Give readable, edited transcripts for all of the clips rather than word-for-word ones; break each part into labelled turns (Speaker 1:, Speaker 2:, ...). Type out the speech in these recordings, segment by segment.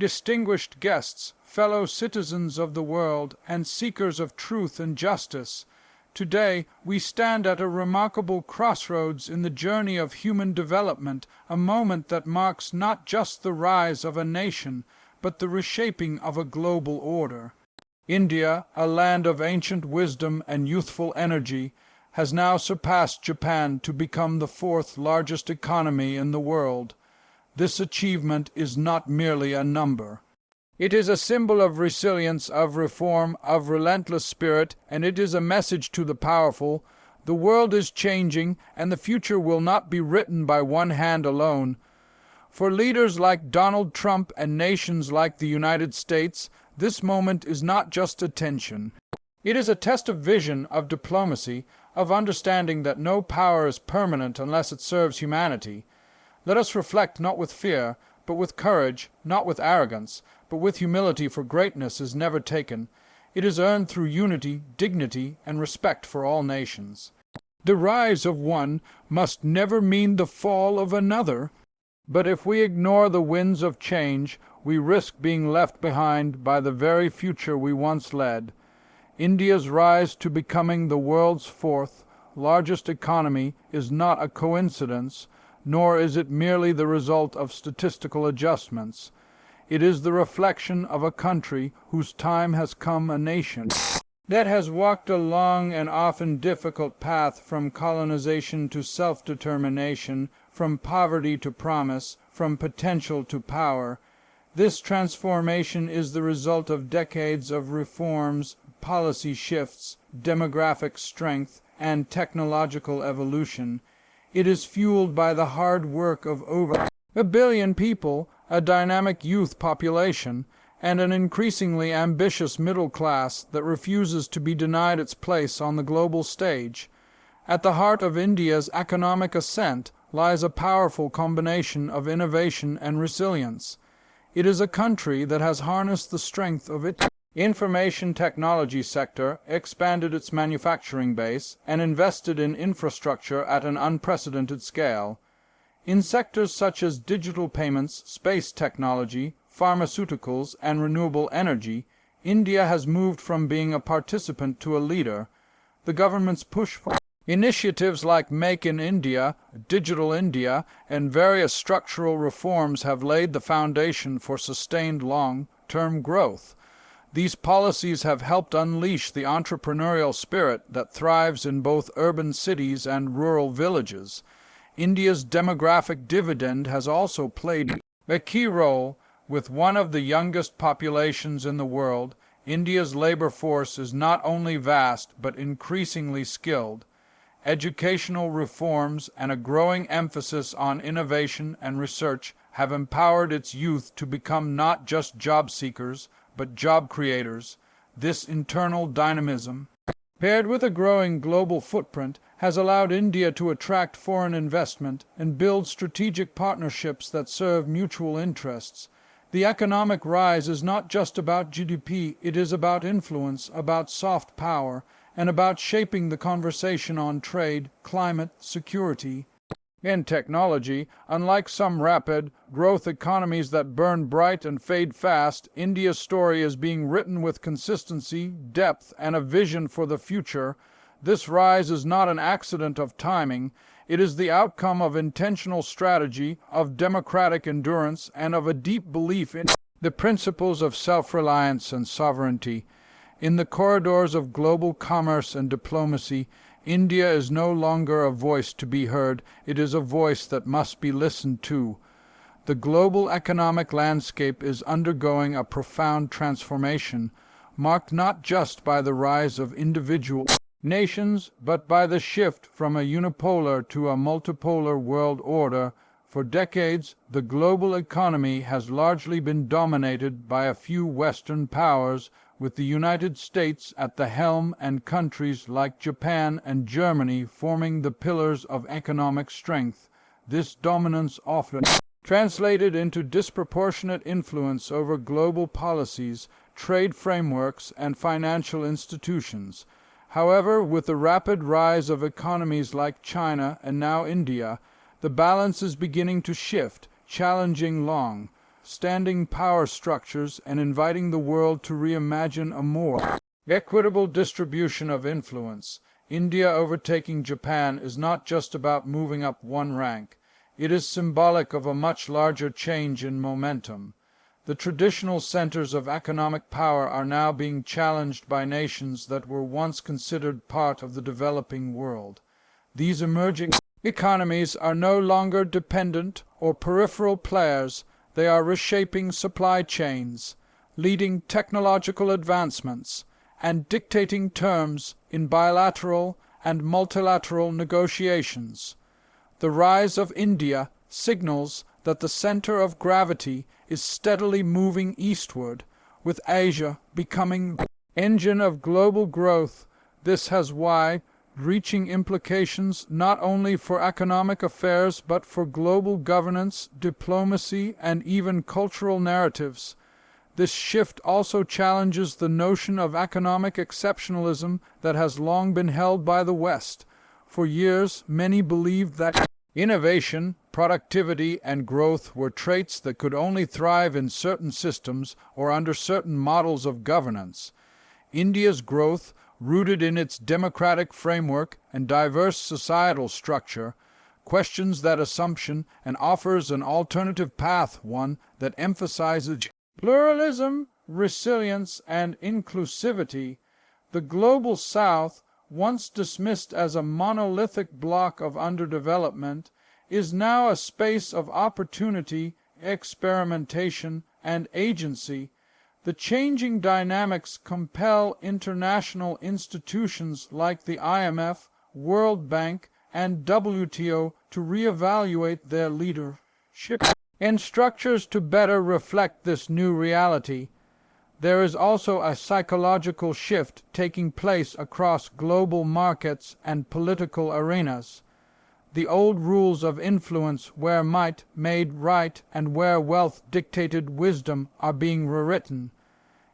Speaker 1: distinguished guests, fellow citizens of the world, and seekers of truth and justice. Today, we stand at a remarkable crossroads in the journey of human development, a moment that marks not just the rise of a nation, but the reshaping of a global order. India, a land of ancient wisdom and youthful energy, has now surpassed Japan to become the fourth largest economy in the world. This achievement is not merely a number. It is a symbol of resilience, of reform, of relentless spirit, and it is a message to the powerful. The world is changing, and the future will not be written by one hand alone. For leaders like Donald Trump and nations like the United States, this moment is not just attention. It is a test of vision, of diplomacy, of understanding that no power is permanent unless it serves humanity. Let us reflect not with fear, but with courage, not with arrogance, but with humility, for greatness is never taken. It is earned through unity, dignity, and respect for all nations. The rise of one must never mean the fall of another. But if we ignore the winds of change, we risk being left behind by the very future we once led. India's rise to becoming the world's fourth largest economy is not a coincidence, nor is it merely the result of statistical adjustments. It is the reflection of a country whose time has come, a nation that has walked a long and often difficult path from colonization to self-determination, from poverty to promise, from potential to power. This transformation is the result of decades of reforms, policy shifts, demographic strength, and technological evolution. It is fueled by the hard work of over 1 billion people, a dynamic youth population, and an increasingly ambitious middle class that refuses to be denied its place on the global stage. At the heart of India's economic ascent lies a powerful combination of innovation and resilience. It is a country that has harnessed the strength of its information technology sector, expanded its manufacturing base, and invested in infrastructure at an unprecedented scale. In sectors such as digital payments, space technology, pharmaceuticals, and renewable energy, India has moved from being a participant to a leader. The government's push for initiatives like Make in India, Digital India, and various structural reforms have laid the foundation for sustained long-term growth. These policies have helped unleash the entrepreneurial spirit that thrives in both urban cities and rural villages. India's demographic dividend has also played a key role. With one of the youngest populations in the world, India's labor force is not only vast but increasingly skilled. Educational reforms and a growing emphasis on innovation and research have empowered its youth to become not just job seekers, but job creators. This internal dynamism, paired with a growing global footprint, has allowed India to attract foreign investment and build strategic partnerships that serve mutual interests. The economic rise is not just about GDP, it is about influence, about soft power, and about shaping the conversation on trade, climate, security, and technology. Unlike some rapid growth economies that burn bright and fade fast, India's story is being written with consistency, depth, and a vision for the future. This rise is not an accident of timing. It is the outcome of intentional strategy, of democratic endurance, and of a deep belief in the principles of self-reliance and sovereignty. In the corridors of global commerce and diplomacy, India is no longer a voice to be heard, it is a voice that must be listened to. The global economic landscape is undergoing a profound transformation, marked not just by the rise of individual nations, but by the shift from a unipolar to a multipolar world order. For decades, the global economy has largely been dominated by a few Western powers, with the United States at the helm and countries like Japan and Germany forming the pillars of economic strength. This dominance often translated into disproportionate influence over global policies, trade frameworks, and financial institutions. However, with the rapid rise of economies like China and now India, the balance is beginning to shift, challenging long standing power structures and inviting the world to reimagine a more equitable distribution of influence. India overtaking Japan is not just about moving up one rank. It is symbolic of a much larger change in momentum. The traditional centers of economic power are now being challenged by nations that were once considered part of the developing world. These emerging economies are no longer dependent or peripheral players. They are reshaping supply chains, leading technological advancements, and dictating terms in bilateral and multilateral negotiations. The rise of India signals that the center of gravity is steadily moving eastward, with Asia becoming the engine of global growth. This has wide-reaching implications not only for economic affairs but for global governance, diplomacy, and even cultural narratives. This shift also challenges the notion of economic exceptionalism that has long been held by the West. For years, many believed that innovation, productivity, and growth were traits that could only thrive in certain systems or under certain models of governance. India's growth, rooted in its democratic framework and diverse societal structure, questions that assumption and offers an alternative path, one that emphasizes pluralism, resilience, and inclusivity. The Global South, once dismissed as a monolithic block of underdevelopment, is now a space of opportunity, experimentation, and agency. The changing dynamics compel international institutions like the IMF, World Bank, and WTO to reevaluate their leadership and structures to better reflect this new reality. There is also a psychological shift taking place across global markets and political arenas. The old rules of influence, where might made right and where wealth dictated wisdom, are being rewritten.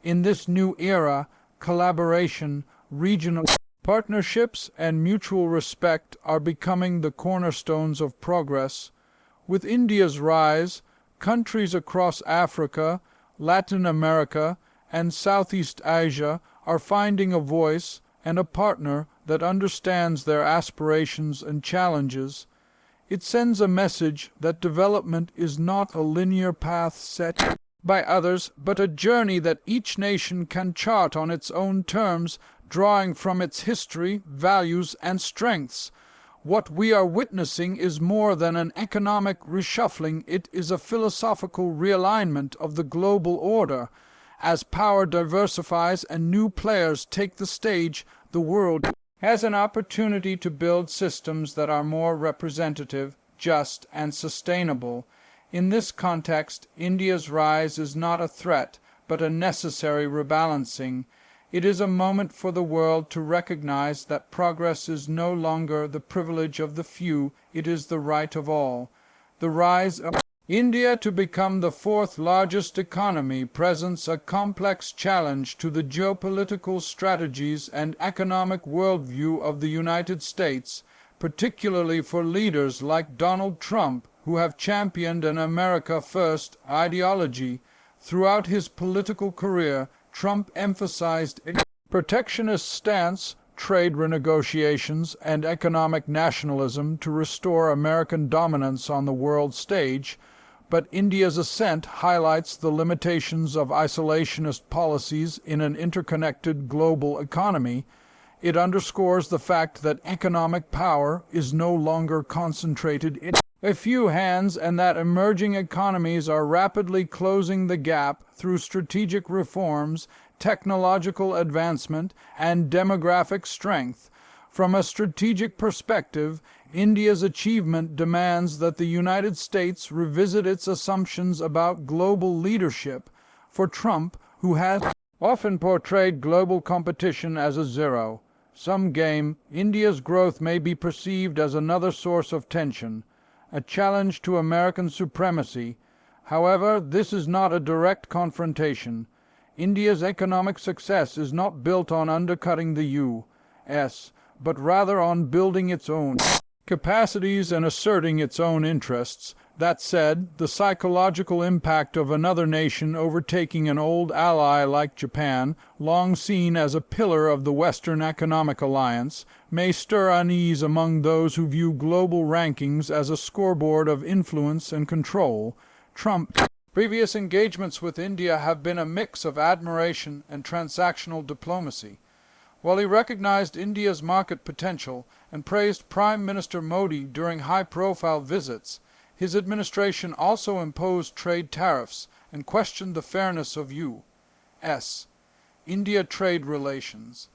Speaker 1: In this new era, collaboration, regional partnerships, and mutual respect are becoming the cornerstones of progress. With India's rise, countries across Africa, Latin America, and Southeast Asia are finding a voice and a partner that understands their aspirations and challenges. It sends a message that development is not a linear path set by others, but a journey that each nation can chart on its own terms, drawing from its history, values, and strengths. What we are witnessing is more than an economic reshuffling. It is a philosophical realignment of the global order. As power diversifies and new players take the stage, the world has an opportunity to build systems that are more representative, just, and sustainable. In this context, India's rise is not a threat, but a necessary rebalancing. It is a moment for the world to recognize that progress is no longer the privilege of the few, it is the right of all. The rise of India to become the fourth largest economy presents a complex challenge to the geopolitical strategies and economic worldview of the United States, particularly for leaders like Donald Trump, who have championed an America First ideology. Throughout his political career, Trump emphasized a protectionist stance, trade renegotiations, and economic nationalism to restore American dominance on the world stage, but India's ascent highlights the limitations of isolationist policies in an interconnected global economy. It underscores the fact that economic power is no longer concentrated in a few hands and that emerging economies are rapidly closing the gap through strategic reforms, technological advancement, and demographic strength. From a strategic perspective, India's achievement demands that the United States revisit its assumptions about global leadership. For Trump, who has often portrayed global competition as a zero-sum game, India's growth may be perceived as another source of tension, a challenge to American supremacy. However, this is not a direct confrontation. India's economic success is not built on undercutting the U.S., but rather on building its own capacities and asserting its own interests. That said, the psychological impact of another nation overtaking an old ally like Japan, long seen as a pillar of the Western economic alliance, may stir unease among those who view global rankings as a scoreboard of influence and control. Trump's previous engagements with India have been a mix of admiration and transactional diplomacy. While he recognized India's market potential and praised Prime Minister Modi during high-profile visits, his administration also imposed trade tariffs and questioned the fairness of U.S. India trade relations.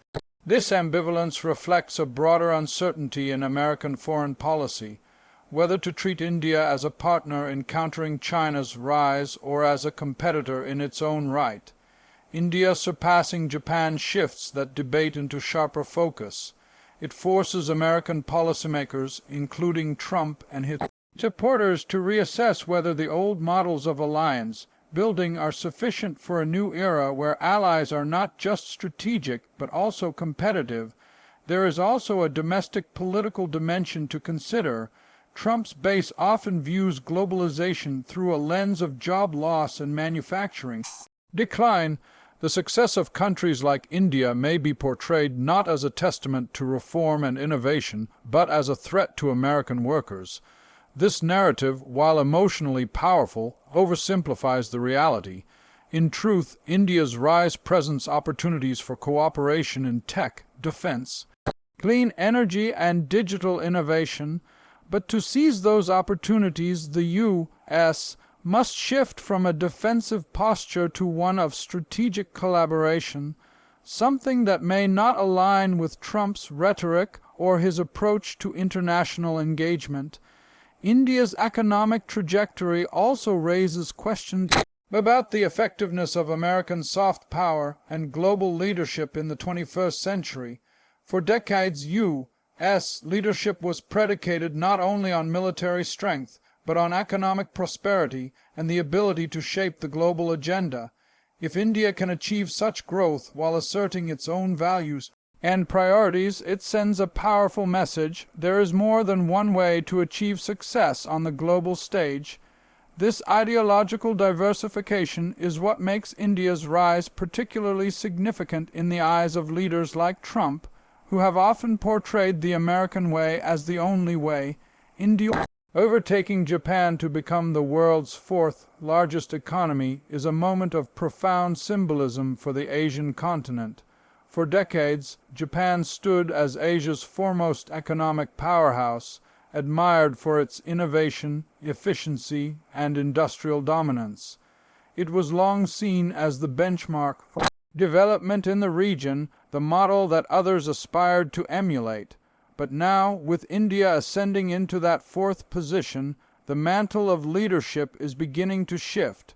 Speaker 1: This ambivalence reflects a broader uncertainty in American foreign policy, whether to treat India as a partner in countering China's rise or as a competitor in its own right. India surpassing Japan shifts that debate into sharper focus. It forces American policymakers, including Trump and his supporters, to reassess whether the old models of alliance building are sufficient for a new era where allies are not just strategic but also competitive. There is also a domestic political dimension to consider. Trump's base often views globalization through a lens of job loss and manufacturing decline. The success of countries like India may be portrayed not as a testament to reform and innovation, but as a threat to American workers. This narrative, while emotionally powerful, oversimplifies the reality. In truth, India's rise presents opportunities for cooperation in tech, defense, clean energy, and digital innovation, but to seize those opportunities, the U.S. must shift from a defensive posture to one of strategic collaboration, something that may not align with Trump's rhetoric or his approach to international engagement. India's economic trajectory also raises questions about the effectiveness of American soft power and global leadership in the 21st century. For decades, U.S. leadership was predicated not only on military strength, but on economic prosperity and the ability to shape the global agenda. If India can achieve such growth while asserting its own values and priorities, it sends a powerful message. There is more than one way to achieve success on the global stage. This ideological diversification is what makes India's rise particularly significant in the eyes of leaders like Trump, who have often portrayed the American way as the only way. India overtaking Japan to become the world's fourth largest economy is a moment of profound symbolism for the Asian continent. For decades, Japan stood as Asia's foremost economic powerhouse, admired for its innovation, efficiency, and industrial dominance. It was long seen as the benchmark for development in the region, the model that others aspired to emulate. But now, with India ascending into that fourth position, the mantle of leadership is beginning to shift.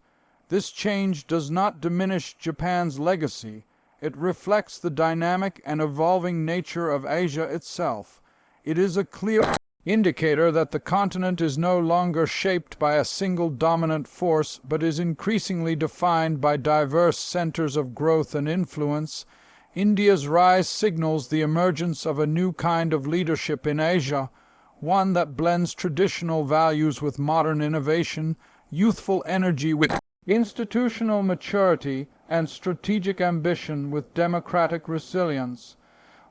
Speaker 1: This change does not diminish Japan's legacy. It reflects the dynamic and evolving nature of Asia itself. It is a clear indicator that the continent is no longer shaped by a single dominant force, but is increasingly defined by diverse centers of growth and influence. India's rise signals the emergence of a new kind of leadership in Asia, one that blends traditional values with modern innovation, youthful energy with institutional maturity, and strategic ambition with democratic resilience.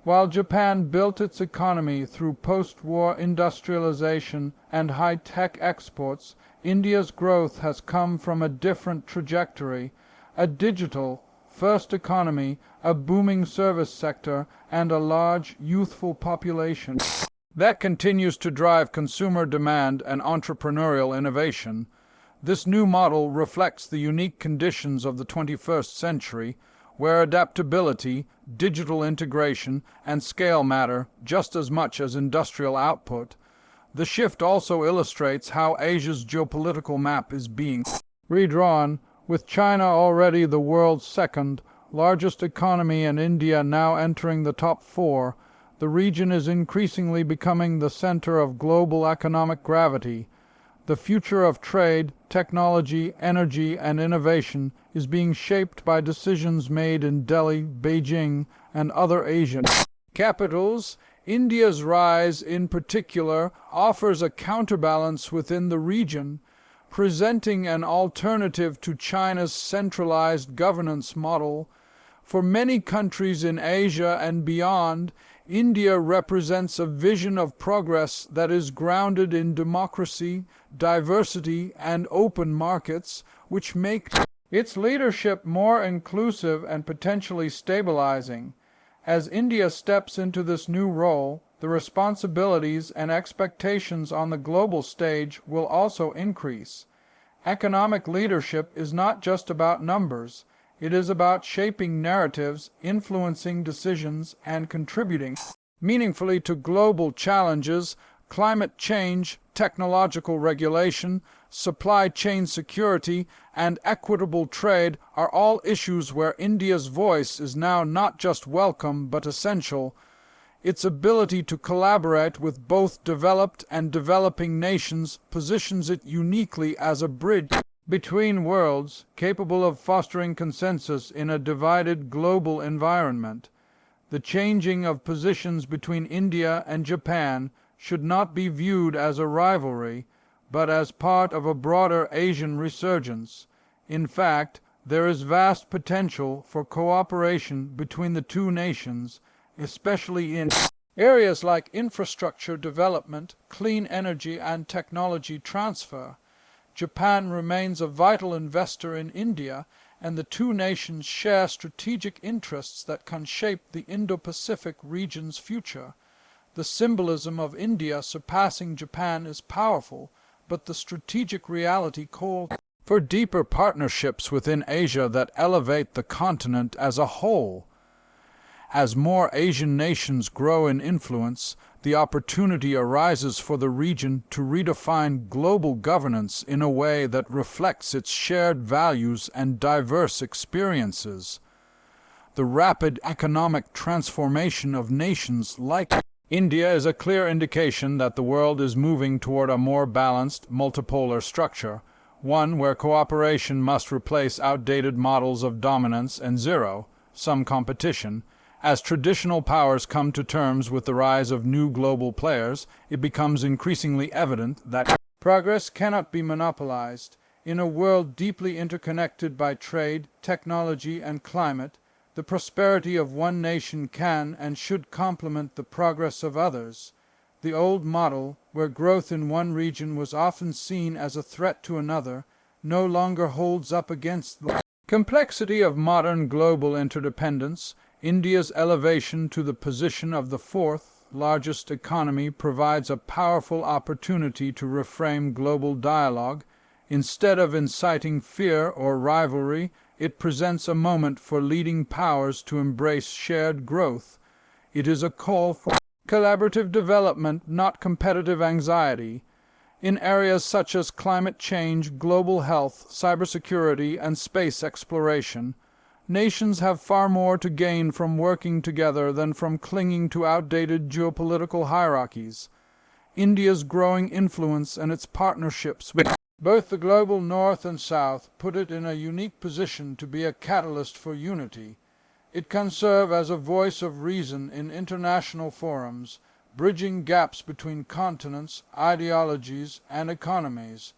Speaker 1: While Japan built its economy through post-war industrialization and high-tech exports, India's growth has come from a different trajectory, a digital first economy, a booming service sector, and a large, youthful population that continues to drive consumer demand and entrepreneurial innovation. This new model reflects the unique conditions of the 21st century, where adaptability, digital integration, and scale matter just as much as industrial output. The shift also illustrates how Asia's geopolitical map is being redrawn, with China already the world's second largest economy and India now entering the top four. The region is increasingly becoming the center of global economic gravity. The future of trade, technology, energy, and innovation is being shaped by decisions made in Delhi, Beijing, and other Asian capitals. India's rise, in particular, offers a counterbalance within the region, presenting an alternative to China's centralized governance model. For many countries in Asia and beyond, India represents a vision of progress that is grounded in democracy, diversity, and open markets, which make its leadership more inclusive and potentially stabilizing. As India steps into this new role, the responsibilities and expectations on the global stage will also increase. Economic leadership is not just about numbers. It is about shaping narratives, influencing decisions, and contributing meaningfully to global challenges. Climate change, technological regulation, supply chain security, and equitable trade are all issues where India's voice is now not just welcome but essential. Its ability to collaborate with both developed and developing nations positions it uniquely as a bridge between worlds, capable of fostering consensus in a divided global environment. The changing of positions between India and Japan should not be viewed as a rivalry, but as part of a broader Asian resurgence. In fact, there is vast potential for cooperation between the two nations, especially in areas like infrastructure development, clean energy, and technology transfer. Japan remains a vital investor in India, and the two nations share strategic interests that can shape the Indo-Pacific region's future. The symbolism of India surpassing Japan is powerful, but the strategic reality calls for deeper partnerships within Asia that elevate the continent as a whole. As more Asian nations grow in influence, the opportunity arises for the region to redefine global governance in a way that reflects its shared values and diverse experiences. The rapid economic transformation of nations like India is a clear indication that the world is moving toward a more balanced, multipolar structure, one where cooperation must replace outdated models of dominance and zero-sum competition. As traditional powers come to terms with the rise of new global players, it becomes increasingly evident that progress cannot be monopolized. In a world deeply interconnected by trade, technology, and climate, the prosperity of one nation can and should complement the progress of others. The old model, where growth in one region was often seen as a threat to another, no longer holds up against the complexity of modern global interdependence. India's elevation to the position of the fourth largest economy provides a powerful opportunity to reframe global dialogue. Instead of inciting fear or rivalry, it presents a moment for leading powers to embrace shared growth. It is a call for collaborative development, not competitive anxiety. In areas such as climate change, global health, cybersecurity, and space exploration, nations have far more to gain from working together than from clinging to outdated geopolitical hierarchies. India's growing influence and its partnerships with both the global North and South put it in a unique position to be a catalyst for unity. It can serve as a voice of reason in international forums, bridging gaps between continents, ideologies, and economies.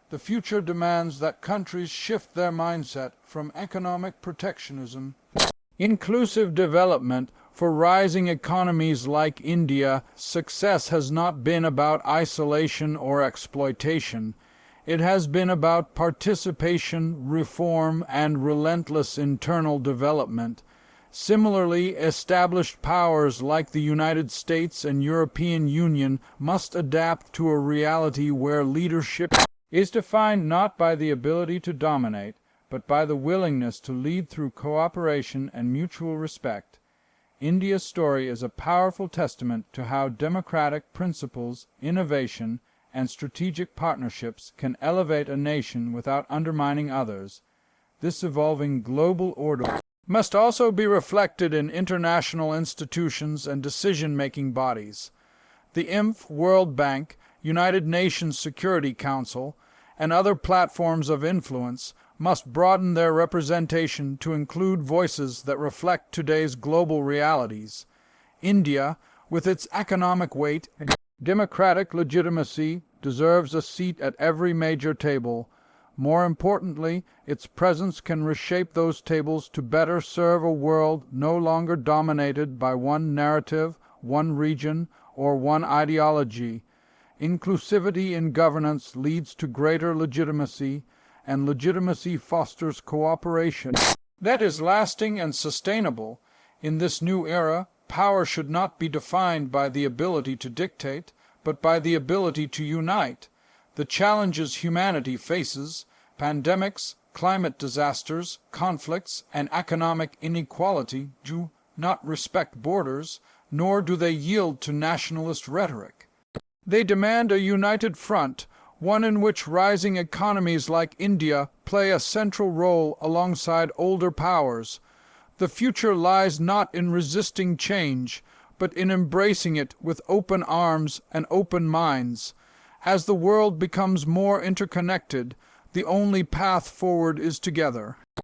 Speaker 1: The future demands that countries shift their mindset from economic protectionism to inclusive development. For rising economies like India, success has not been about isolation or exploitation. It has been about participation, reform, and relentless internal development. Similarly, established powers like the United States and European Union must adapt to a reality where leadership is defined not by the ability to dominate, but by the willingness to lead through cooperation and mutual respect. India's story is a powerful testament to how democratic principles, innovation, and strategic partnerships can elevate a nation without undermining others. This evolving global order must also be reflected in international institutions and decision-making bodies. The IMF, World Bank, United Nations Security Council, and other platforms of influence must broaden their representation to include voices that reflect today's global realities. India, With its economic weight, democratic legitimacy deserves a seat at every major table. More importantly, its presence can reshape those tables to better serve a world no longer dominated by one narrative, one region, or one ideology. Inclusivity in governance leads to greater legitimacy, and legitimacy fosters cooperation that is lasting and sustainable. In this new era, power should not be defined by the ability to dictate, but by the ability to unite. The challenges humanity faces, pandemics, climate disasters, conflicts, and economic inequality, do not respect borders, nor do they yield to nationalist rhetoric. They demand a united front, one in which rising economies like India play a central role alongside older powers. The future lies not in resisting change, but in embracing it with open arms and open minds. As the world becomes more interconnected, the only path forward is together.